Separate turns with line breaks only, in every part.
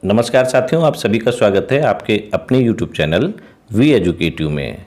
नमस्कार साथियों, आप सभी का स्वागत है आपके अपने YouTube चैनल वी एजुकेटिव में।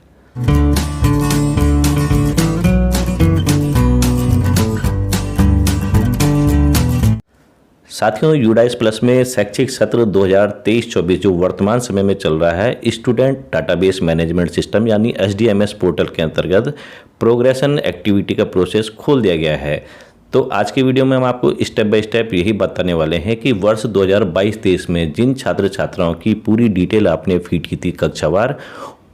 साथियों, यूडाइस प्लस में शैक्षिक सत्र 2023-24 जो वर्तमान समय में चल रहा है, स्टूडेंट डाटाबेस मैनेजमेंट सिस्टम यानी SDMS पोर्टल के अंतर्गत प्रोग्रेशन एक्टिविटी का प्रोसेस खोल दिया गया है। तो आज की वीडियो में हम आपको स्टेप बाय स्टेप यही बताने वाले हैं कि वर्ष 2022-23 में जिन छात्र छात्राओं की पूरी डिटेल आपने फीड की थी कक्षावार,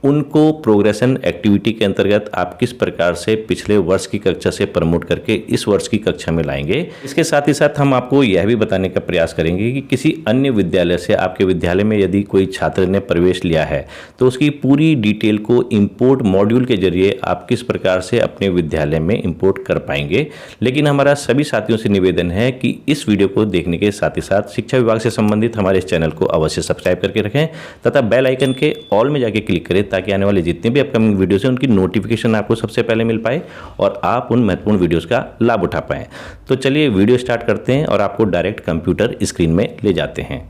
उनको प्रोग्रेशन एक्टिविटी के अंतर्गत आप किस प्रकार से पिछले वर्ष की कक्षा से प्रमोट करके इस वर्ष की कक्षा में लाएंगे। इसके साथ ही साथ हम आपको यह भी बताने का प्रयास करेंगे कि किसी अन्य विद्यालय से आपके विद्यालय में यदि कोई छात्र ने प्रवेश लिया है तो उसकी पूरी डिटेल को इंपोर्ट मॉड्यूल के जरिए आप किस प्रकार से अपने विद्यालय में इंपोर्ट कर पाएंगे। लेकिन हमारा सभी साथियों से निवेदन है कि इस वीडियो को देखने के साथ ही साथ शिक्षा विभाग से संबंधित हमारे इस चैनल को अवश्य सब्सक्राइब करके रखें तथा बेल आइकन के ऑल में जाके क्लिक करें ताकि आने वाले जितने भी अपकमिंग वीडियोस हैं उनकी नोटिफिकेशन आपको सबसे पहले मिल पाए और आप उन महत्वपूर्ण वीडियोस का लाभ उठा पाएं। तो चलिए वीडियो स्टार्ट करते हैं और आपको डायरेक्ट कंप्यूटर स्क्रीन में ले जाते हैं।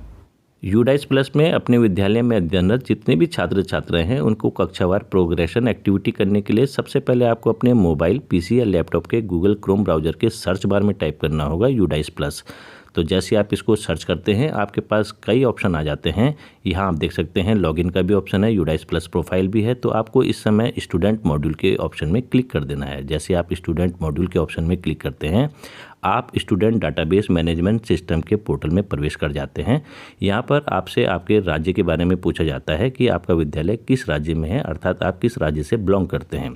यूडाइस प्लस में अपने विद्यालय में अध्ययनरत जितने भी छात्र छात्राएं हैं उनको कक्षावार प्रोग्रेशन एक्टिविटी करने के लिए सबसे पहले आपको अपने मोबाइल, पीसी या लैपटॉप के गूगल क्रोम ब्राउजर के सर्च बार में टाइप करना होगा यूडाइस प्लस। तो जैसे आप इसको सर्च करते हैं आपके पास कई ऑप्शन आ जाते हैं। यहाँ आप देख सकते हैं लॉगिन का भी ऑप्शन है, यूडाइस प्लस प्रोफाइल भी है। तो आपको इस समय स्टूडेंट मॉड्यूल के ऑप्शन में क्लिक कर देना है। जैसे आप स्टूडेंट मॉड्यूल के ऑप्शन में क्लिक करते हैं आप स्टूडेंट डाटाबेस मैनेजमेंट सिस्टम के पोर्टल में प्रवेश कर जाते हैं। यहाँ पर आपसे आपके राज्य के बारे में पूछा जाता है कि आपका विद्यालय किस राज्य में है, अर्थात आप किस राज्य से बिलोंग करते हैं।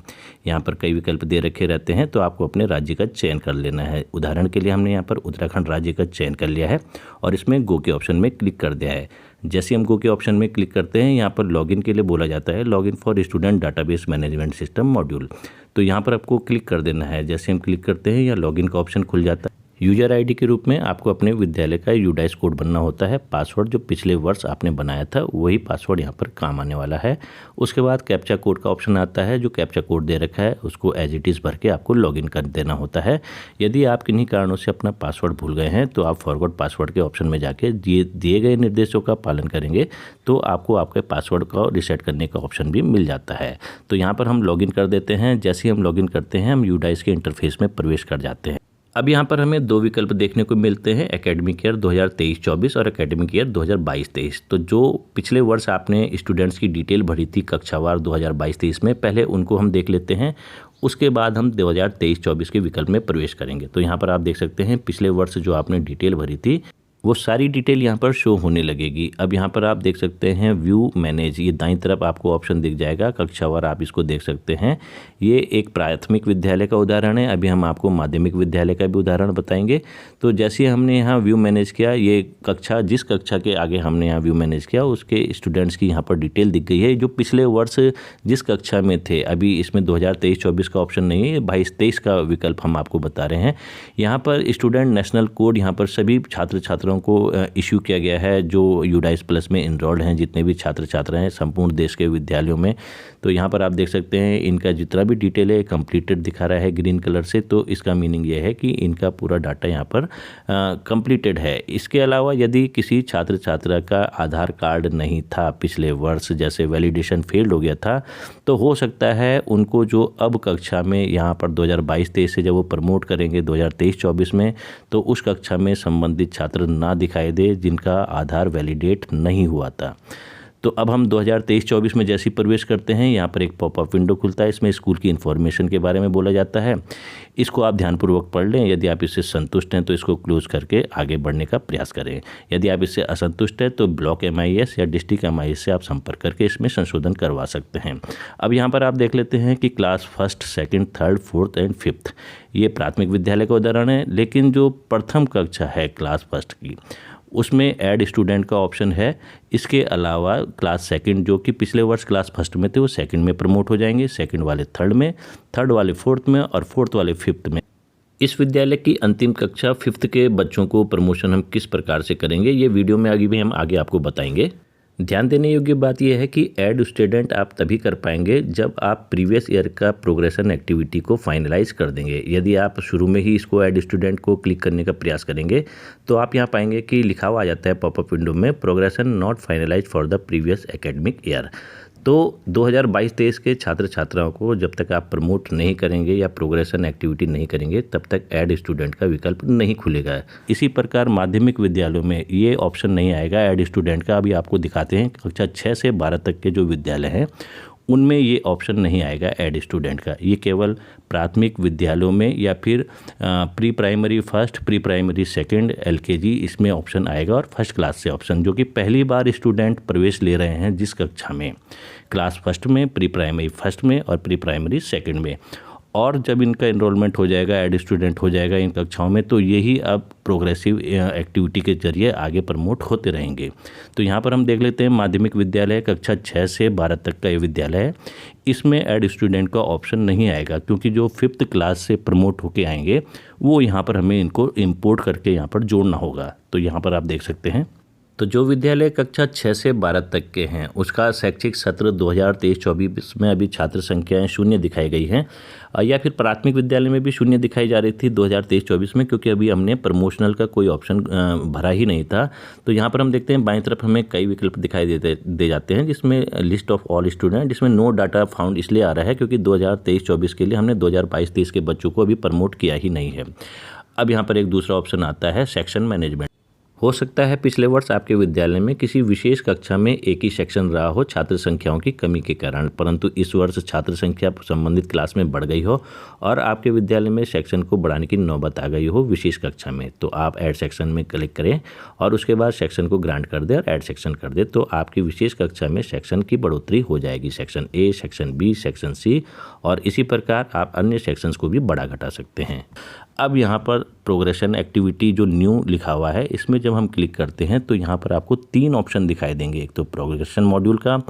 यहाँ पर कई विकल्प दे रखे रहते हैं तो आपको अपने राज्य का चयन कर लेना है। उदाहरण के लिए हमने यहाँ पर उत्तराखंड राज्य का चयन कर लिया है और इसमें गो के ऑप्शन में क्लिक कर दिया है। जैसे हम गो के ऑप्शन में क्लिक करते हैं यहाँ पर लॉगिन के लिए बोला जाता है, login for student database management system module. तो यहाँ पर आपको क्लिक कर देना है। जैसे हम क्लिक करते हैं यहाँ लॉगिन का ऑप्शन खुल जाता है। यूजर आईडी के रूप में आपको अपने विद्यालय का यूडाइस कोड बनना होता है। पासवर्ड जो पिछले वर्ष आपने बनाया था वही पासवर्ड यहाँ पर काम आने वाला है। उसके बाद कैप्चा कोड का ऑप्शन आता है। जो कैप्चा कोड दे रखा है उसको एज इट इज़ भर के आपको लॉगिन कर देना होता है। यदि आप किन्हीं कारणों से अपना पासवर्ड भूल गए हैं तो आप फॉरगॉट पासवर्ड के ऑप्शन में जाके दिए गए निर्देशों का पालन करेंगे तो आपको आपके पासवर्ड का रिसेट करने का ऑप्शन भी मिल जाता है। तो यहाँ पर हम लॉगिन कर देते हैं। जैसे ही हम लॉगिन करते हैं हम यूडाइस के इंटरफेस में प्रवेश कर जाते हैं। अब यहाँ पर हमें दो विकल्प देखने को मिलते हैं, एकेडमिक ईयर 2023-24 और एकेडमिक ईयर 2022-23। तो जो पिछले वर्ष आपने स्टूडेंट्स की डिटेल भरी थी कक्षावार 2022-23 में, पहले उनको हम देख लेते हैं। उसके बाद हम 2023-24 के विकल्प में प्रवेश करेंगे। तो यहाँ पर आप देख सकते हैं पिछले वर्ष जो आपने डिटेल भरी थी वो सारी डिटेल यहाँ पर शो होने लगेगी। अब यहाँ पर आप देख सकते हैं व्यू मैनेज, ये दाईं तरफ आपको ऑप्शन दिख जाएगा कक्षावार, आप इसको देख सकते हैं। ये एक प्राथमिक विद्यालय का उदाहरण है। अभी हम आपको माध्यमिक विद्यालय का भी उदाहरण बताएंगे। तो जैसे हमने यहाँ व्यू मैनेज किया, ये कक्षा जिस कक्षा के आगे हमने यहाँ व्यू मैनेज किया उसके स्टूडेंट्स की यहाँ पर डिटेल दिख गई है जो पिछले वर्ष जिस कक्षा में थे। अभी इसमें 2023-24 का ऑप्शन नहीं है, 22-23 का विकल्प हम आपको बता रहे हैं। यहाँ पर स्टूडेंट नेशनल कोड यहाँ पर सभी छात्र छात्राओं को इश्यू किया गया है जो यूडाइस प्लस में इनरोल्ड हैं, जितने भी छात्र छात्रा हैं संपूर्ण देश के विद्यालयों में। तो यहाँ पर आप देख सकते हैं इनका जितना भी डिटेल है कंप्लीटेड दिखा रहा है ग्रीन कलर से। तो इसका मीनिंग ये है कि इनका पूरा डाटा यहाँ पर कंप्लीटेड है। इसके अलावा यदि किसी छात्र छात्रा का आधार कार्ड नहीं था पिछले वर्ष, जैसे वैलिडेशन फेल्ड हो गया था, तो हो सकता है उनको जो अब कक्षा में यहाँ पर 2022-23 से जब वो प्रमोट करेंगे 2023-24 में, तो उस कक्षा में संबंधित छात्र ना दिखाई दे जिनका आधार वैलिडेट नहीं हुआ था। तो अब हम 2023-24 में जैसे प्रवेश करते हैं यहाँ पर एक पॉपअप विंडो खुलता है। इसमें स्कूल की इन्फॉर्मेशन के बारे में बोला जाता है। इसको आप ध्यानपूर्वक पढ़ लें। यदि आप इससे संतुष्ट हैं तो इसको क्लोज करके आगे बढ़ने का प्रयास करें। यदि आप इससे असंतुष्ट हैं तो ब्लॉक MIS या डिस्ट्रिक्ट MIS से आप संपर्क करके इसमें संशोधन करवा सकते हैं। अब यहाँ पर आप देख लेते हैं कि क्लास 1, 2, 3, 4 एंड 5 ये प्राथमिक विद्यालय का उदाहरण है। लेकिन जो प्रथम कक्षा है क्लास 1 की उसमें ऐड स्टूडेंट का ऑप्शन है। इसके अलावा क्लास 2 जो कि पिछले वर्ष क्लास 1 में थे वो 2nd में प्रमोट हो जाएंगे, 2nd वाले 3rd में, 3rd वाले 4th में और 4th वाले 5th में। इस विद्यालय की अंतिम कक्षा 5th के बच्चों को प्रमोशन हम किस प्रकार से करेंगे ये वीडियो में आगे भी हम आपको बताएंगे। ध्यान देने योग्य बात यह है कि ऐड स्टूडेंट आप तभी कर पाएंगे जब आप प्रीवियस ईयर का प्रोग्रेशन एक्टिविटी को फाइनलाइज कर देंगे। यदि आप शुरू में ही इसको ऐड स्टूडेंट को क्लिक करने का प्रयास करेंगे तो आप यहाँ पाएंगे कि लिखा हुआ आ जाता है पॉपअप विंडो में, progression not finalize for the previous academic year. तो 2022-23 के छात्र छात्राओं को जब तक आप प्रमोट नहीं करेंगे या प्रोग्रेशन एक्टिविटी नहीं करेंगे तब तक ऐड स्टूडेंट का विकल्प नहीं खुलेगा। इसी प्रकार माध्यमिक विद्यालयों में ये ऑप्शन नहीं आएगा ऐड स्टूडेंट का। अभी आपको दिखाते हैं कक्षा 6 से 12 तक के जो विद्यालय हैं उनमें ये ऑप्शन नहीं आएगा ऐड स्टूडेंट का। ये केवल प्राथमिक विद्यालयों में या फिर pre primary first, pre primary second, LKG इसमें ऑप्शन आएगा, और फर्स्ट क्लास से ऑप्शन जो कि पहली बार स्टूडेंट प्रवेश ले रहे हैं जिस कक्षा में, क्लास फर्स्ट में, प्री प्राइमरी फर्स्ट में और प्री प्राइमरी सेकंड में। और जब इनका एनरोलमेंट हो जाएगा, ऐड स्टूडेंट हो जाएगा इन कक्षाओं में, तो यही अब प्रोग्रेसिव एक्टिविटी के जरिए आगे प्रमोट होते रहेंगे। तो यहाँ पर हम देख लेते हैं माध्यमिक विद्यालय कक्षा 6 से 12 तक का ये विद्यालय है, इसमें ऐड स्टूडेंट का ऑप्शन नहीं आएगा क्योंकि जो 5th क्लास से प्रमोट होके आएंगे वो यहाँ पर हमें इनको इंपोर्ट करके यहाँ पर जोड़ना होगा। तो यहाँ पर आप देख सकते हैं। तो जो विद्यालय कक्षा 6 से 12 तक के हैं उसका शैक्षिक सत्र 2023-24 में अभी छात्र संख्याएं 0 दिखाई गई हैं, या फिर प्राथमिक विद्यालय में भी 0 दिखाई जा रही थी 2023-24 में, क्योंकि अभी हमने प्रमोशनल का कोई ऑप्शन भरा ही नहीं था। तो यहाँ पर हम देखते हैं बाईं तरफ हमें कई विकल्प दिखाई दे जाते हैं जिसमें लिस्ट ऑफ ऑल स्टूडेंट, जिसमें नो डाटा फाउंड इसलिए आ रहा है क्योंकि 2023-24 के लिए हमने 2022-23 के बच्चों को अभी प्रमोट किया ही नहीं है। अब यहाँ पर एक दूसरा ऑप्शन आता है सेक्शन मैनेजमेंट। हो सकता है पिछले वर्ष आपके विद्यालय में किसी विशेष कक्षा में एक ही सेक्शन रहा हो छात्र संख्याओं की कमी के कारण, परंतु इस वर्ष छात्र संख्या संबंधित क्लास में बढ़ गई हो और आपके विद्यालय में सेक्शन को बढ़ाने की नौबत आ गई हो विशेष कक्षा में। तो आप ऐड सेक्शन में क्लिक करें और उसके बाद सेक्शन को ग्रांट कर दें और ऐड सेक्शन कर दें, तो आपकी विशेष कक्षा में सेक्शन की बढ़ोतरी हो जाएगी। Section A, section B, section C, और इसी प्रकार आप अन्य सेक्शंस को भी बढ़ा घटा सकते हैं। अब यहाँ पर प्रोग्रेशन एक्टिविटी जो न्यू लिखा हुआ है इसमें जब हम क्लिक करते हैं तो यहाँ पर आपको 3 ऑप्शन दिखाई देंगे, एक तो प्रोग्रेशन मॉड्यूल का,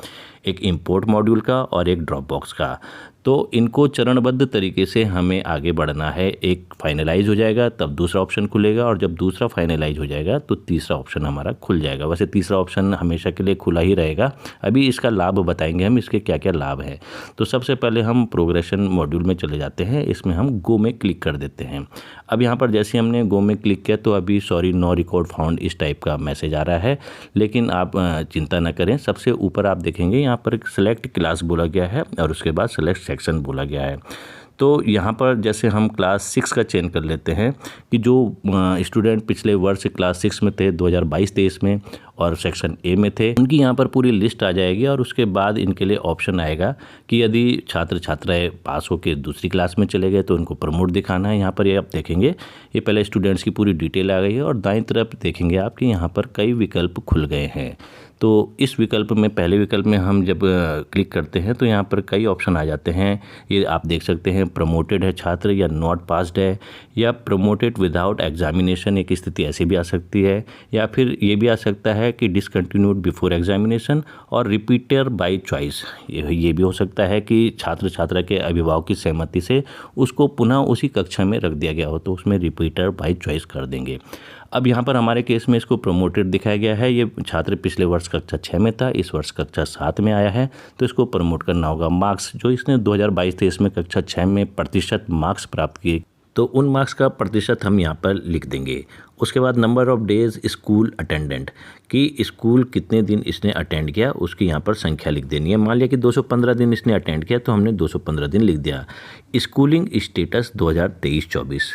एक इंपोर्ट मॉड्यूल का और एक ड्रॉप बॉक्स का। तो इनको चरणबद्ध तरीके से हमें आगे बढ़ना है। एक फाइनलाइज हो जाएगा तब दूसरा ऑप्शन खुलेगा, और जब दूसरा फाइनलाइज हो जाएगा तो तीसरा ऑप्शन हमारा खुल जाएगा। वैसे तीसरा ऑप्शन हमेशा के लिए खुला ही रहेगा। अभी इसका लाभ बताएंगे हम, इसके क्या क्या लाभ है। तो सबसे पहले हम प्रोग्रेशन मॉड्यूल में चले जाते हैं, इसमें हम गो में क्लिक कर देते हैं। अब यहाँ पर जैसे हमने गो में क्लिक किया तो अभी सॉरी नो रिकॉर्ड फाउंड इस टाइप का मैसेज आ रहा है, लेकिन आप चिंता न करें। सबसे ऊपर आप देखेंगे यहाँ पर सेलेक्ट क्लास बोला गया है और उसके बाद सेलेक्ट सेक्शन बोला गया है। तो यहाँ पर जैसे हम क्लास 6 का चयन कर लेते हैं कि जो स्टूडेंट पिछले वर्ष क्लास 6 में थे 2022-23 में और सेक्शन ए में थे, उनकी यहाँ पर पूरी लिस्ट आ जाएगी और उसके बाद इनके लिए ऑप्शन आएगा कि यदि छात्र छात्राएं पास होकर दूसरी क्लास में चले गए तो उनको प्रमोट दिखाना है। यहाँ पर ये आप देखेंगे ये पहले स्टूडेंट्स की पूरी डिटेल आ गई है, और दाईं तरफ देखेंगे आप कि यहाँ पर कई विकल्प खुल गए हैं। तो इस विकल्प में, पहले विकल्प में हम जब क्लिक करते हैं तो यहाँ पर कई ऑप्शन आ जाते हैं। ये आप देख सकते हैं प्रमोटेड है छात्र या नॉट पास्ड है, या प्रमोटेड विदाउट एग्जामिनेशन, एक स्थिति ऐसी भी आ सकती है, या फिर ये भी आ सकता है कि डिसकंटिन्यूड बिफोर एग्जामिनेशन, और रिपीटर बाय चॉइस। ये भी हो सकता है कि छात्र छात्रा के अभिभावक की सहमति से उसको पुनः उसी कक्षा में रख दिया गया हो तो उसमें रिपीटर बाय चॉइस कर देंगे। अब यहाँ पर हमारे केस में इसको प्रमोटेड दिखाया गया है। ये छात्र पिछले वर्ष कक्षा 6 में था, इस वर्ष कक्षा 7 में आया है तो इसको प्रमोट करना होगा। मार्क्स जो इसने 2022-23 में कक्षा 6 में प्रतिशत मार्क्स प्राप्त किए तो उन मार्क्स का प्रतिशत हम यहाँ पर लिख देंगे। उसके बाद number of days school attendant, कि स्कूल कितने दिन इसने अटेंड किया उसकी यहाँ पर संख्या लिख देनी है। मान लिया कि 215 दिन इसने अटेंड किया तो हमने 215 दिन लिख दिया। स्कूलिंग स्टेटस 2023-24,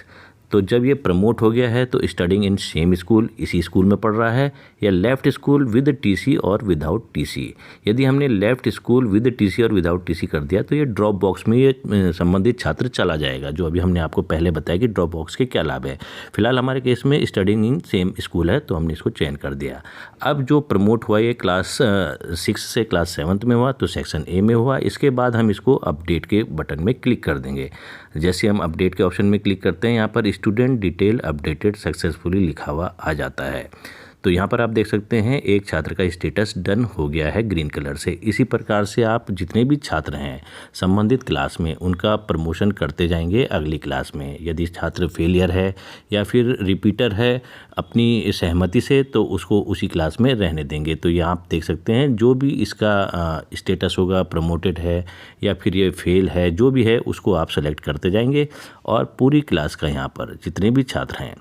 तो जब ये प्रमोट हो गया है तो स्टडिंग इन सेम स्कूल, इसी स्कूल में पढ़ रहा है, या लेफ्ट स्कूल विद टीसी और विदाउट टीसी। यदि हमने लेफ्ट स्कूल विद टीसी और विदाउट टीसी कर दिया तो ये ड्रॉप बॉक्स में ये संबंधित छात्र चला जाएगा, जो अभी हमने आपको पहले बताया कि ड्रॉप बॉक्स के क्या लाभ है। फिलहाल हमारे केस में स्टडिंग इन सेम स्कूल है तो हमने इसको चयन कर दिया। अब जो प्रमोट हुआ ये क्लास 6 से क्लास 7 में हुआ तो सेक्शन ए में हुआ। इसके बाद हम इसको अपडेट के बटन में क्लिक कर देंगे। जैसे हम अपडेट के ऑप्शन में क्लिक करते हैं यहाँ पर स्टूडेंट डिटेल अपडेटेड सक्सेसफुली लिखा हुआ आ जाता है। तो यहाँ पर आप देख सकते हैं एक छात्र का स्टेटस डन हो गया है ग्रीन कलर से। इसी प्रकार से आप जितने भी छात्र हैं संबंधित क्लास में उनका प्रमोशन करते जाएंगे अगली क्लास में। यदि छात्र फेलियर है या फिर रिपीटर है अपनी सहमति से तो उसको उसी क्लास में रहने देंगे। तो यहाँ आप देख सकते हैं जो भी इसका स्टेटस होगा, प्रमोटेड है या फिर ये फेल है, जो भी है उसको आप सेलेक्ट करते जाएंगे और पूरी क्लास का यहाँ पर जितने भी छात्र हैं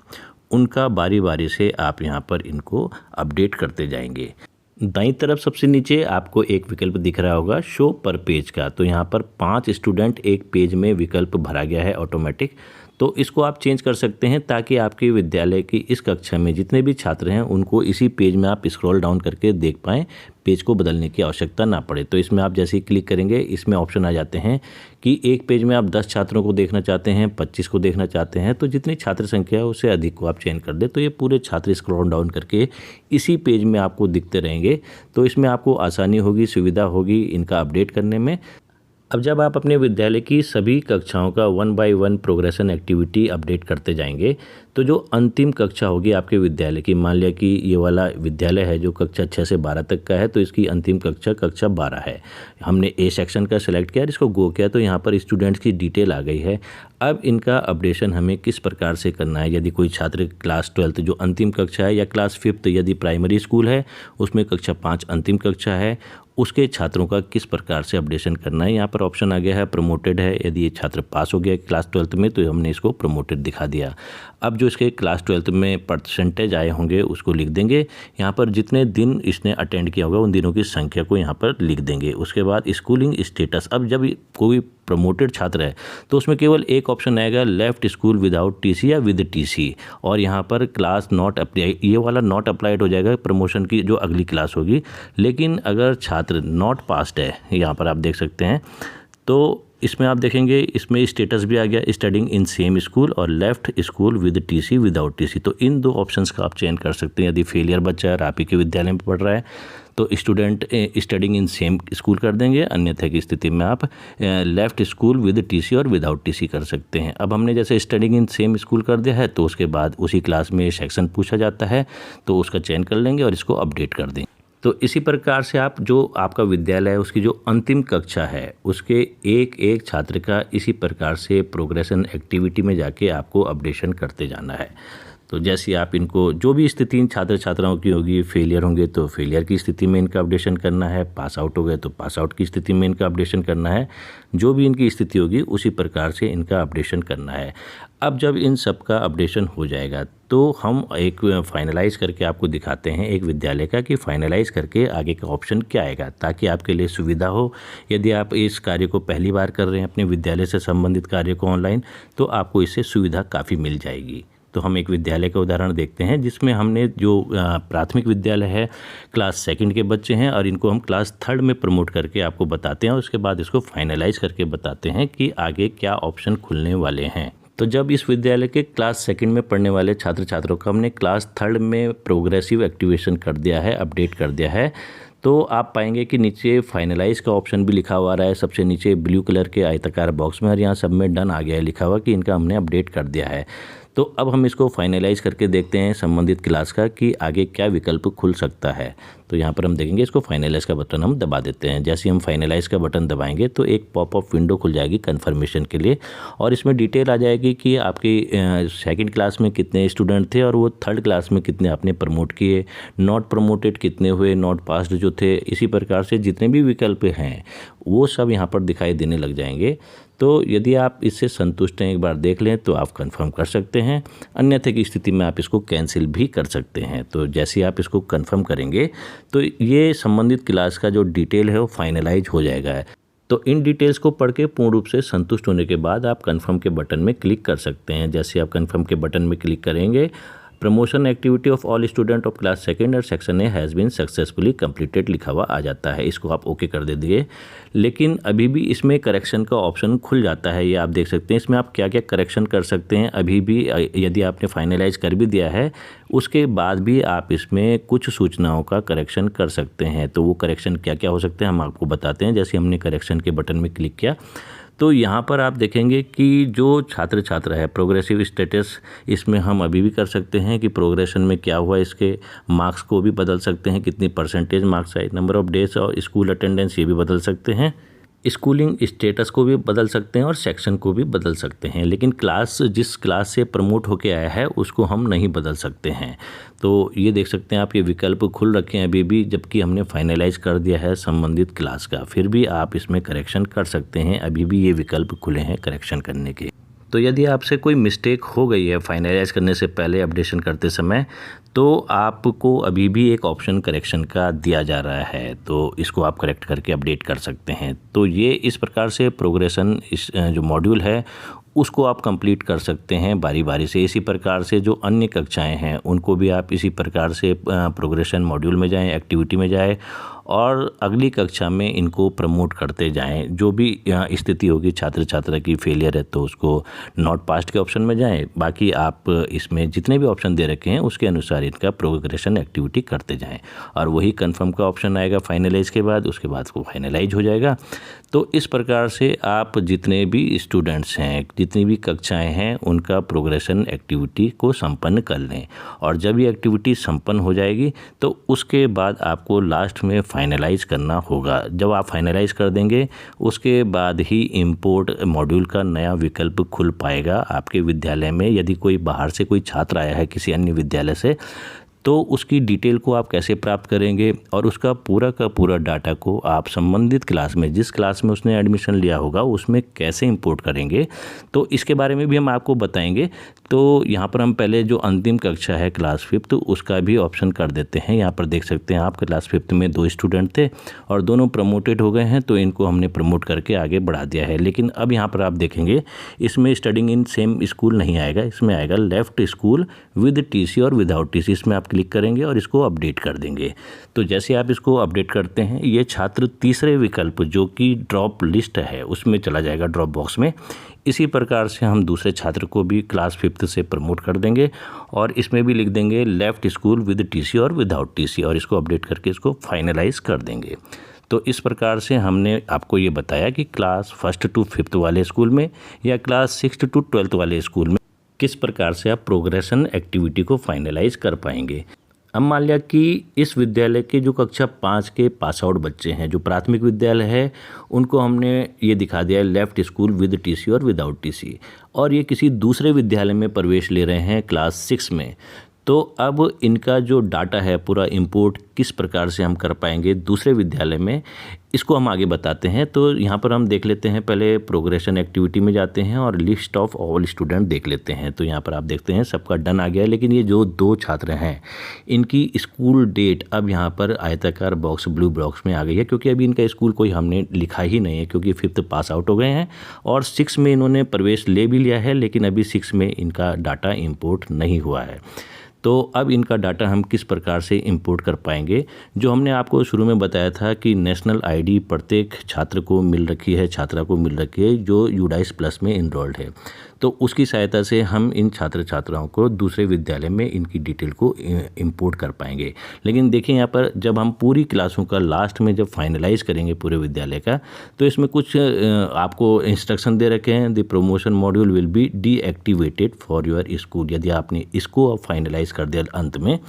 उनका बारी बारी से आप यहाँ पर इनको अपडेट करते जाएंगे। दाईं तरफ सबसे नीचे आपको एक विकल्प दिख रहा होगा शो पर पेज का। तो यहाँ पर 5 स्टूडेंट एक पेज में विकल्प भरा गया है ऑटोमेटिक। तो इसको आप चेंज कर सकते हैं ताकि आपके विद्यालय की इस कक्षा में जितने भी छात्र हैं उनको इसी पेज में आप स्क्रॉल डाउन करके देख पाएँ, पेज को बदलने की आवश्यकता ना पड़े। तो इसमें आप जैसे ही क्लिक करेंगे इसमें ऑप्शन आ जाते हैं कि एक पेज में आप 10 छात्रों को देखना चाहते हैं, 25 को देखना चाहते हैं, तो जितनी छात्र संख्या है उससे अधिक को आप चयन कर दें। तो ये पूरे छात्र स्क्रॉल डाउन करके इसी पेज में आपको दिखते रहेंगे। तो इसमें आपको आसानी होगी, सुविधा होगी इनका अपडेट करने में। अब जब आप अपने विद्यालय की सभी कक्षाओं का 1 बाय 1 प्रोग्रेशन एक्टिविटी अपडेट करते जाएंगे तो जो अंतिम कक्षा होगी आपके विद्यालय की, मान लिया कि ये वाला विद्यालय है जो कक्षा 6 से 12 तक का है, तो इसकी अंतिम कक्षा 12 है। हमने ए सेक्शन का सिलेक्ट किया, इसको गो किया तो यहाँ पर स्टूडेंट्स की डिटेल आ गई है। अब इनका अपडेशन हमें किस प्रकार से करना है। यदि कोई छात्र क्लास 12 जो अंतिम कक्षा है या क्लास 5 यदि प्राइमरी स्कूल है उसमें कक्षा 5 अंतिम कक्षा है, उसके छात्रों का किस प्रकार से अपडेशन करना है। यहाँ पर ऑप्शन आ गया है प्रमोटेड है। यदि ये छात्र पास हो गया क्लास 12 में तो हमने इसको प्रमोटेड दिखा दिया। अब जो इसके क्लास 12 में परसेंटेज आए होंगे उसको लिख देंगे। यहाँ पर जितने दिन इसने अटेंड किया होगा उन दिनों की संख्या को यहाँ पर लिख देंगे। उसके बाद स्कूलिंग स्टेटस, अब जब कोई प्रमोटेड छात्र है तो उसमें केवल एक ऑप्शन आएगा लेफ्ट स्कूल विदाउट टीसी या विद टीसी, और यहाँ पर क्लास नॉट अप्लाई, ये वाला नॉट अप्लाइड हो जाएगा प्रमोशन की जो अगली क्लास होगी। लेकिन अगर छात्र नॉट पास्ड है, यहाँ पर आप देख सकते हैं, तो इसमें आप देखेंगे इसमें स्टेटस भी आ गया स्टडिंग इन सेम स्कूल और left school with TC without TC. तो इन 2 ऑप्शंस का आप चयन कर सकते हैं। यदि फेलियर बच्चा है और आप ही के विद्यालय में पढ़ रहा है तो student studying in same school कर देंगे, अन्यथा की स्थिति में आप लेफ्ट स्कूल विद टीसी और विदाउट टीसी कर सकते हैं। अब हमने जैसे स्टडिंग इन सेम स्कूल कर दिया है तो उसके बाद उसी क्लास में सेक्शन पूछा जाता है तो उसका चयन कर लेंगे और इसको अपडेट कर देंगे। तो इसी प्रकार से आप जो आपका विद्यालय है उसकी जो अंतिम कक्षा है उसके एक एक छात्र का इसी प्रकार से प्रोग्रेशन एक्टिविटी में जाके आपको अपडेशन करते जाना है। तो जैसे आप इनको जो भी स्थिति इन छात्र छात्राओं की होगी, फेलियर होंगे तो फेलियर की स्थिति में इनका अपडेशन करना है, पास आउट हो गए तो पास आउट की स्थिति में इनका अपडेशन करना है, जो भी इनकी स्थिति होगी उसी प्रकार से इनका अपडेशन करना है। अब जब इन सब का अपडेशन हो जाएगा तो हम एक फाइनलाइज करके आपको दिखाते हैं एक विद्यालय का कि फाइनलाइज करके आगे का ऑप्शन क्या आएगा, ताकि आपके लिए सुविधा हो। यदि आप इस कार्य को पहली बार कर रहे हैं अपने विद्यालय से संबंधित कार्य को ऑनलाइन, तो आपको इससे सुविधा काफ़ी मिल जाएगी। तो हम एक विद्यालय का उदाहरण देखते हैं जिसमें हमने जो प्राथमिक विद्यालय है क्लास 2 के बच्चे हैं और इनको हम क्लास 3 में प्रमोट करके आपको बताते हैं और उसके बाद इसको फाइनलाइज करके बताते हैं कि आगे क्या ऑप्शन खुलने वाले हैं। तो जब इस विद्यालय के क्लास 2 में पढ़ने वाले छात्र छात्रों को हमने क्लास 3 में प्रोग्रेसिव एक्टिवेशन कर दिया है, अपडेट कर दिया है, तो आप पाएंगे कि नीचे फाइनलाइज का ऑप्शन भी लिखा हुआ आ रहा है सबसे नीचे ब्लू कलर के आयताकार बॉक्स में, और यहाँ सब में डन आ गया है लिखा हुआ कि इनका हमने अपडेट कर दिया है। तो अब हम इसको फाइनलाइज करके देखते हैं संबंधित क्लास का कि आगे क्या विकल्प खुल सकता है। तो यहाँ पर हम देखेंगे इसको फाइनलाइज का बटन हम दबा देते हैं। जैसे हम फाइनलाइज का बटन दबाएंगे तो एक पॉपअप विंडो खुल जाएगी कन्फर्मेशन के लिए, और इसमें डिटेल आ जाएगी कि आपकी 2nd क्लास में कितने स्टूडेंट थे और वो 3rd क्लास में कितने आपने प्रमोट किए, नॉट प्रमोटेड कितने हुए, नॉट पास्ड जो थे, इसी प्रकार से जितने भी विकल्प हैं वो सब यहाँ पर दिखाई देने लग जाएंगे। तो यदि आप इससे संतुष्ट हैं, एक बार देख लें तो आप कंफर्म कर सकते हैं, अन्यथा की स्थिति में आप इसको कैंसिल भी कर सकते हैं। तो जैसे आप इसको कंफर्म करेंगे तो ये संबंधित क्लास का जो डिटेल है वो फाइनलाइज हो जाएगा। तो इन डिटेल्स को पढ़ के पूर्ण रूप से संतुष्ट होने के बाद आप कंफर्म के बटन में क्लिक कर सकते हैं। जैसे आप कंफर्म के बटन में क्लिक करेंगे, promotion activity of all student of class 2 और section A has been successfully completed लिखा हुआ आ जाता है। इसको आप ओके कर दे दिए। लेकिन अभी भी इसमें करेक्शन का ऑप्शन खुल जाता है, ये आप देख सकते हैं। इसमें आप क्या क्या करेक्शन कर सकते हैं अभी भी, यदि आपने फाइनलाइज कर भी दिया है उसके बाद भी आप इसमें कुछ सूचनाओं का करेक्शन कर सकते हैं। तो वो करेक्शन क्या क्या हो सकते हैं हम आपको बताते हैं। जैसे हमने करेक्शन के बटन में क्लिक किया तो यहाँ पर आप देखेंगे कि जो छात्र छात्रा है प्रोग्रेसिव स्टेटस, इसमें हम अभी भी कर सकते हैं कि प्रोग्रेशन में क्या हुआ, इसके मार्क्स को भी बदल सकते हैं, कितनी परसेंटेज मार्क्स आए, नंबर ऑफ डेज और स्कूल अटेंडेंस ये भी बदल सकते हैं, स्कूलिंग स्टेटस को भी बदल सकते हैं और सेक्शन को भी बदल सकते हैं। लेकिन क्लास, जिस क्लास से प्रमोट होके आया है उसको हम नहीं बदल सकते हैं। तो ये देख सकते हैं आप, ये विकल्प खुल रखे हैं अभी भी, जबकि हमने फाइनलाइज कर दिया है संबंधित क्लास का, फिर भी आप इसमें करेक्शन कर सकते हैं, अभी भी ये विकल्प खुले हैं करेक्शन करने के। तो यदि आपसे कोई मिस्टेक हो गई है फाइनलाइज करने से पहले अपडेशन करते समय, तो आपको अभी भी एक ऑप्शन करेक्शन का दिया जा रहा है, तो इसको आप करेक्ट करके अपडेट कर सकते हैं। तो ये इस प्रकार से प्रोग्रेशन इस जो मॉड्यूल है उसको आप कंप्लीट कर सकते हैं बारी बारी से। इसी प्रकार से जो अन्य कक्षाएं हैं उनको भी आप इसी प्रकार से प्रोग्रेशन मॉड्यूल में जाएं, एक्टिविटी में जाएं और अगली कक्षा में इनको प्रमोट करते जाएं। जो भी स्थिति होगी छात्र छात्रा की फेलियर है तो उसको नॉट पास्ट के ऑप्शन में जाएं, बाकी आप इसमें जितने भी ऑप्शन दे रखे हैं उसके अनुसार इनका प्रोग्रेशन एक्टिविटी करते जाएं और वही कंफर्म का ऑप्शन आएगा फाइनलाइज के बाद, उसके बाद वो फाइनलाइज हो जाएगा। तो इस प्रकार से आप जितने भी स्टूडेंट्स हैं, जितनी भी कक्षाएं हैं, उनका प्रोग्रेशन एक्टिविटी को संपन्न कर लें और जब ये एक्टिविटी संपन्न हो जाएगी तो उसके बाद आपको लास्ट में फाइनलाइज करना होगा। जब आप फाइनलाइज कर देंगे उसके बाद ही इंपोर्ट मॉड्यूल का नया विकल्प खुल पाएगा आपके विद्यालय में। यदि कोई बाहर से कोई छात्र आया है किसी अन्य विद्यालय से, तो उसकी डिटेल को आप कैसे प्राप्त करेंगे और उसका पूरा का पूरा डाटा को आप संबंधित क्लास में, जिस क्लास में उसने एडमिशन लिया होगा उसमें कैसे इंपोर्ट करेंगे, तो इसके बारे में भी हम आपको बताएंगे। तो यहाँ पर हम पहले जो अंतिम कक्षा है क्लास 5 उसका भी ऑप्शन कर देते हैं। यहाँ पर देख सकते हैं आप, क्लास 5 में 2 स्टूडेंट थे और दोनों प्रमोटेड हो गए हैं, तो इनको हमने प्रमोट करके आगे बढ़ा दिया है। लेकिन अब यहाँ पर आप देखेंगे इसमें स्टडिंग इन सेम स्कूल नहीं आएगा, इसमें आएगा लेफ्ट स्कूल विद टीसी और विदाउट टीसी। इसमें आप क्लिक करेंगे और इसको अपडेट कर देंगे। तो जैसे आप इसको अपडेट करते हैं ये छात्र तीसरे विकल्प जो कि ड्रॉप लिस्ट है उसमें चला जाएगा, ड्रॉप बॉक्स में। इसी प्रकार से हम दूसरे छात्र को भी क्लास 5 से प्रमोट कर देंगे और इसमें भी लिख देंगे लेफ्ट स्कूल विद टीसी और विदाउट टीसी और इसको अपडेट करके इसको फाइनलाइज कर देंगे। तो इस प्रकार से हमने आपको ये बताया कि क्लास 1 to 5 वाले स्कूल में या क्लास 6 to 12 वाले स्कूल में किस प्रकार से आप प्रोग्रेशन एक्टिविटी को फाइनलाइज कर पाएंगे। अब मान लिया कि इस विद्यालय के जो कक्षा 5 के पास आउट बच्चे हैं, जो प्राथमिक विद्यालय है, उनको हमने ये दिखा दिया है लेफ्ट स्कूल विद टीसी और विदाउट टीसी, और ये किसी दूसरे विद्यालय में प्रवेश ले रहे हैं क्लास 6 में। तो अब इनका जो डाटा है पूरा इंपोर्ट किस प्रकार से हम कर पाएंगे दूसरे विद्यालय में, इसको हम आगे बताते हैं। तो यहाँ पर हम देख लेते हैं, पहले प्रोग्रेशन एक्टिविटी में जाते हैं और लिस्ट ऑफ ऑल स्टूडेंट देख लेते हैं। तो यहाँ पर आप देखते हैं सबका डन आ गया है, लेकिन ये जो 2 छात्र हैं इनकी स्कूल डेट अब यहाँ पर आयताकार बॉक्स ब्लू बॉक्स में आ गई है, क्योंकि अभी इनका स्कूल कोई हमने लिखा ही नहीं है, क्योंकि 5th पास आउट हो गए हैं और 6 में इन्होंने प्रवेश ले भी लिया है, लेकिन अभी 6 में इनका डाटा इम्पोर्ट नहीं हुआ है। तो अब इनका डाटा हम किस प्रकार से इंपोर्ट कर पाएंगे, जो हमने आपको शुरू में बताया था कि नेशनल आईडी प्रत्येक छात्र को मिल रखी है, छात्रा को मिल रखी है जो यूडाइस प्लस में इनरोल्ड है। तो उसकी सहायता से हम इन छात्र छात्राओं को दूसरे विद्यालय में इनकी डिटेल को इंपोर्ट कर पाएंगे। लेकिन देखिए यहाँ पर जब हम पूरी क्लासों का लास्ट में जब फाइनलाइज करेंगे पूरे विद्यालय का, तो इसमें कुछ आपको इंस्ट्रक्शन दे रखे हैं। The promotion module will be deactivated for your school. यदि आपने इसको फाइनलाइज कर दिया अंत में,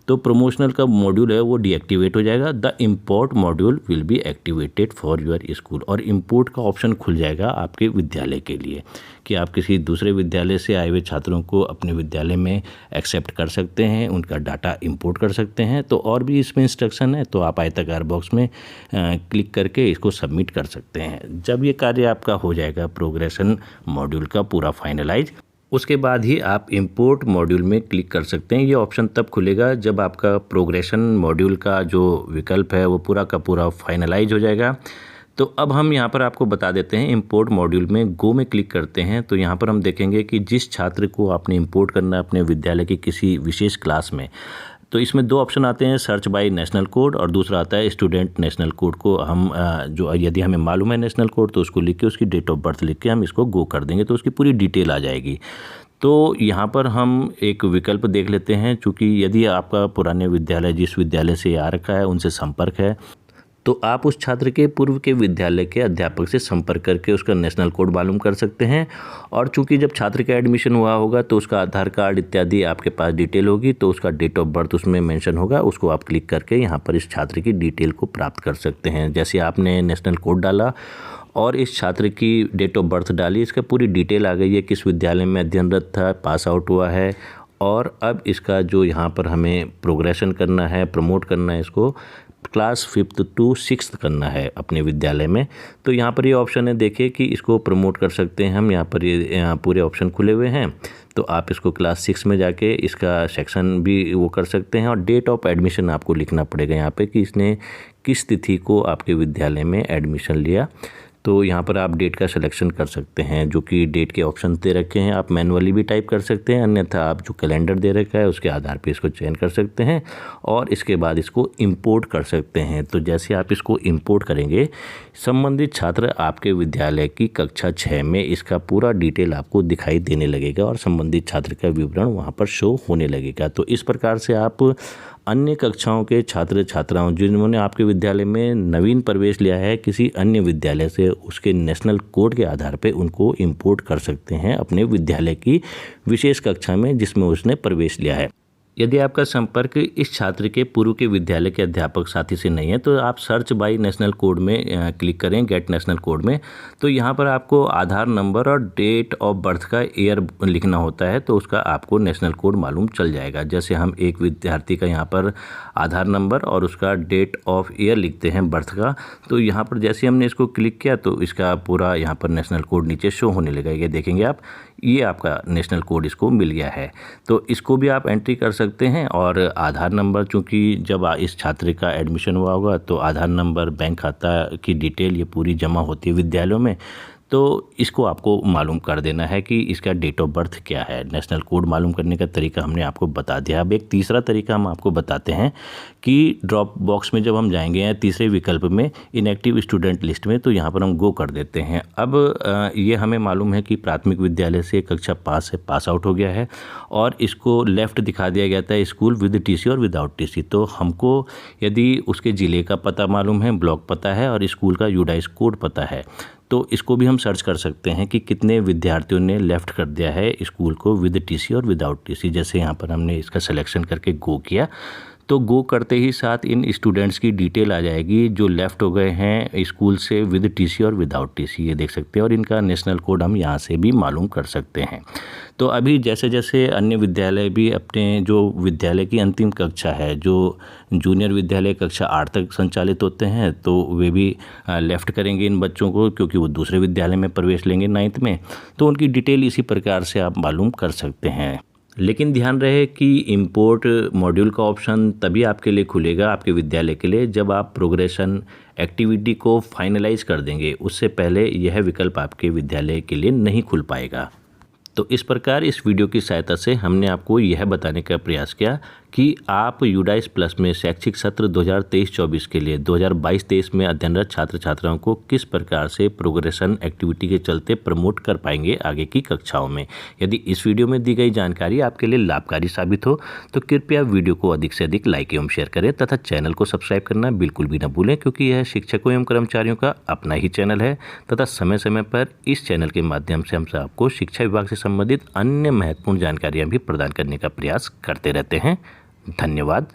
तो प्रमोशनल का मॉड्यूल है वो डीएक्टिवेट हो जाएगा। The import module will be activated for your school, और इंपोर्ट का ऑप्शन खुल जाएगा आपके विद्यालय के लिए कि आप किसी दूसरे विद्यालय से आए हुए छात्रों को अपने विद्यालय में एक्सेप्ट कर सकते हैं, उनका डाटा इंपोर्ट कर सकते हैं। तो और भी इसमें इंस्ट्रक्शन है, तो आप आयताकार बॉक्स में क्लिक करके इसको सबमिट कर सकते हैं। जब ये कार्य आपका हो जाएगा प्रोग्रेशन मॉड्यूल का पूरा फाइनलाइज, उसके बाद ही आप इंपोर्ट मॉड्यूल में क्लिक कर सकते हैं। ये ऑप्शन तब खुलेगा जब आपका प्रोग्रेशन मॉड्यूल का जो विकल्प है वो पूरा का पूरा फाइनलाइज हो जाएगा। तो अब हम यहाँ पर आपको बता देते हैं, इंपोर्ट मॉड्यूल में गो में क्लिक करते हैं तो यहाँ पर हम देखेंगे कि जिस छात्र को आपने इंपोर्ट करना है अपने विद्यालय की किसी विशेष क्लास में, तो इसमें 2 ऑप्शन आते हैं, सर्च बाय नेशनल कोड और दूसरा आता है स्टूडेंट नेशनल कोड को हम जो यदि हमें मालूम है नेशनल कोड तो उसको लिख के उसकी डेट ऑफ बर्थ लिख के हम इसको गो कर देंगे तो उसकी पूरी डिटेल आ जाएगी। तो यहाँ पर हम एक विकल्प देख लेते हैं, चूँकि यदि आपका पुराने विद्यालय जिस विद्यालय से आ रखा है उनसे संपर्क है, तो आप उस छात्र के पूर्व के विद्यालय के अध्यापक से संपर्क करके उसका नेशनल कोड मालूम कर सकते हैं। और चूंकि जब छात्र का एडमिशन हुआ होगा तो उसका आधार कार्ड इत्यादि आपके पास डिटेल होगी, तो उसका डेट ऑफ बर्थ उसमें मेंशन होगा, उसको आप क्लिक करके यहाँ पर इस छात्र की डिटेल को प्राप्त कर सकते हैं। जैसे आपने नेशनल कोड डाला और इस छात्र की डेट ऑफ बर्थ डाली, इसका पूरी डिटेल आ गई है, किस विद्यालय में अध्ययनरत था, पास आउट हुआ है, और अब इसका जो यहाँ पर हमें प्रोग्रेशन करना है, प्रमोट करना है, इसको क्लास 5th to 6th करना है अपने विद्यालय में। तो यहाँ पर ये ऑप्शन है, देखिए कि इसको प्रमोट कर सकते हैं हम। यहाँ पर ये पूरे ऑप्शन खुले हुए हैं, तो आप इसको क्लास 6 में जाके इसका सेक्शन भी वो कर सकते हैं। और डेट ऑफ एडमिशन आपको लिखना पड़ेगा यहाँ पे कि इसने किस तिथि को आपके विद्यालय में एडमिशन लिया। तो यहाँ पर आप डेट का सिलेक्शन कर सकते हैं, जो कि डेट के ऑप्शन दे रखे हैं, आप मैनुअली भी टाइप कर सकते हैं, अन्यथा आप जो कैलेंडर दे रखा है उसके आधार पे इसको चयन कर सकते हैं और इसके बाद इसको इंपोर्ट कर सकते हैं। तो जैसे आप इसको इंपोर्ट करेंगे, संबंधित छात्र आपके विद्यालय की कक्षा 6 में इसका पूरा डिटेल आपको दिखाई देने लगेगा और संबंधित छात्र का विवरण वहाँ पर शो होने लगेगा। तो इस प्रकार से आप अन्य कक्षाओं के छात्र छात्राओं जिन्होंने आपके विद्यालय में नवीन प्रवेश लिया है किसी अन्य विद्यालय से, उसके नेशनल कोड के आधार पे उनको इंपोर्ट कर सकते हैं अपने विद्यालय की विशेष कक्षा में जिसमें उसने प्रवेश लिया है। यदि आपका संपर्क इस छात्र के पूर्व के विद्यालय के अध्यापक साथी से नहीं है, तो आप सर्च बाय नेशनल कोड में क्लिक करें, गेट नेशनल कोड में। तो यहाँ पर आपको आधार नंबर और डेट ऑफ बर्थ का ईयर लिखना होता है, तो उसका आपको नेशनल कोड मालूम चल जाएगा। जैसे हम एक विद्यार्थी का यहाँ पर आधार नंबर और उसका डेट ऑफ ईयर लिखते हैं बर्थ का, तो यहाँ पर जैसे हमने इसको क्लिक किया तो इसका पूरा यहाँ पर नेशनल कोड नीचे शो होने लगेगा। ये देखेंगे आप, ये आपका नेशनल कोड इसको मिल गया है। तो इसको भी आप एंट्री कर सकते हैं। और आधार नंबर, चूँकि जब इस छात्र का एडमिशन हुआ होगा तो आधार नंबर, बैंक खाता की डिटेल ये पूरी जमा होती है विद्यालयों में, तो इसको आपको मालूम कर देना है कि इसका डेट ऑफ बर्थ क्या है। नेशनल कोड मालूम करने का तरीका हमने आपको बता दिया। अब एक तीसरा तरीका हम आपको बताते हैं कि ड्रॉप बॉक्स में जब हम जाएंगे या तीसरे विकल्प में इनएक्टिव स्टूडेंट लिस्ट में, तो यहाँ पर हम गो कर देते हैं। अब ये हमें मालूम है कि प्राथमिक विद्यालय से कक्षा 5 से पास आउट हो गया है और इसको लेफ़्ट दिखा दिया गया था स्कूल विद टीसी और विदाउट टीसी। तो हमको यदि उसके ज़िले का पता मालूम है, ब्लॉक पता है और स्कूल का यूडाइस कोड पता है, तो इसको भी हम सर्च कर सकते हैं कि कितने विद्यार्थियों ने लेफ़्ट कर दिया है स्कूल को विद टीसी और विदाउट टीसी। जैसे यहाँ पर हमने इसका सिलेक्शन करके गो किया, तो गो करते ही साथ इन स्टूडेंट्स की डिटेल आ जाएगी जो लेफ़्ट हो गए हैं स्कूल से विद टीसी और विदाउट टीसी, ये देख सकते हैं। और इनका नेशनल कोड हम यहाँ से भी मालूम कर सकते हैं। तो अभी जैसे जैसे अन्य विद्यालय भी अपने जो विद्यालय की अंतिम कक्षा है, जो जूनियर विद्यालय कक्षा 8 तक संचालित होते हैं, तो वे भी लेफ़्ट करेंगे इन बच्चों को, क्योंकि वो दूसरे विद्यालय में प्रवेश लेंगे 9th में। तो उनकी डिटेल इसी प्रकार से आप मालूम कर सकते हैं। लेकिन ध्यान रहे कि इंपोर्ट मॉड्यूल का ऑप्शन तभी आपके लिए खुलेगा आपके विद्यालय के लिए जब आप प्रोग्रेशन एक्टिविटी को फाइनलाइज कर देंगे। उससे पहले यह विकल्प आपके विद्यालय के लिए नहीं खुल पाएगा। तो इस प्रकार इस वीडियो की सहायता से हमने आपको यह बताने का प्रयास किया कि आप यूडाइस प्लस में शैक्षिक सत्र 2023-24 के लिए 2022-23 में अध्ययनरत छात्र छात्राओं को किस प्रकार से प्रोग्रेशन एक्टिविटी के चलते प्रमोट कर पाएंगे आगे की कक्षाओं में। यदि इस वीडियो में दी गई जानकारी आपके लिए लाभकारी साबित हो तो कृपया वीडियो को अधिक से अधिक लाइक एवं शेयर करें तथा चैनल को सब्सक्राइब करना बिल्कुल भी न भूलें, क्योंकि यह शिक्षकों एवं कर्मचारियों का अपना ही चैनल है तथा समय समय पर इस चैनल के माध्यम से हम आपको शिक्षा विभाग से संबंधित अन्य महत्वपूर्ण जानकारियाँ भी प्रदान करने का प्रयास करते रहते हैं। धन्यवाद।